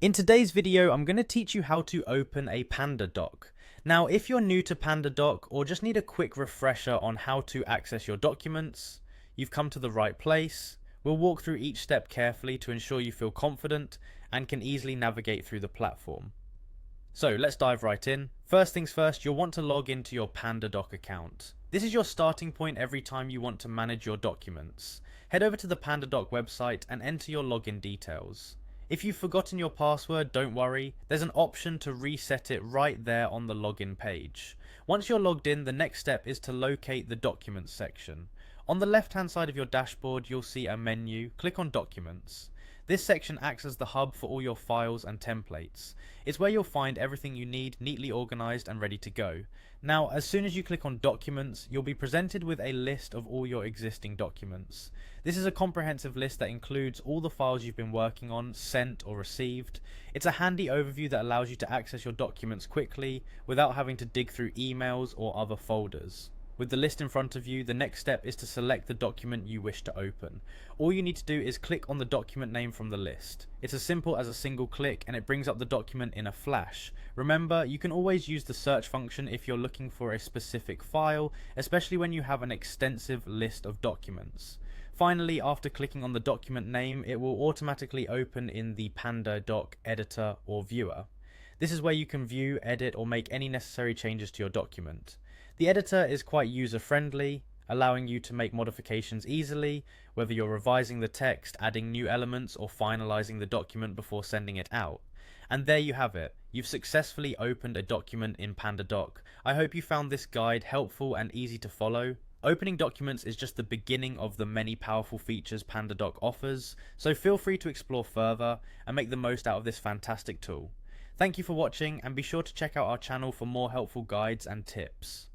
In today's video, I'm going to teach you how to open a Pandadoc. Now, if you're new to Pandadoc or just need a quick refresher on how to access your documents, you've come to the right place. We'll walk through each step carefully to ensure you feel confident and can easily navigate through the platform. So let's dive right in. First things first, you'll want to log into your Pandadoc account. This is your starting point every time you want to manage your documents. Head over to the Pandadoc website and enter your login details. If you've forgotten your password, don't worry, there's an option to reset it right there on the login page. Once you're logged in, the next step is to locate the Documents section. On the left hand side of your dashboard, you'll see a menu. Click on Documents. This section acts as the hub for all your files and templates. It's where you'll find everything you need neatly organized and ready to go. Now, as soon as you click on Documents, you'll be presented with a list of all your existing documents. This is a comprehensive list that includes all the files you've been working on, sent or received. It's a handy overview that allows you to access your documents quickly without having to dig through emails or other folders. With the list in front of you, the next step is to select the document you wish to open. All you need to do is click on the document name from the list. It's as simple as a single click and it brings up the document in a flash. Remember, you can always use the search function if you're looking for a specific file, especially when you have an extensive list of documents. Finally, after clicking on the document name, it will automatically open in the Pandadoc editor or viewer. This is where you can view, edit or make any necessary changes to your document. The editor is quite user-friendly, allowing you to make modifications easily, whether you're revising the text, adding new elements, or finalizing the document before sending it out. And there you have it. You've successfully opened a document in Pandadoc. I hope you found this guide helpful and easy to follow. Opening documents is just the beginning of the many powerful features Pandadoc offers, so feel free to explore further and make the most out of this fantastic tool. Thank you for watching and be sure to check out our channel for more helpful guides and tips.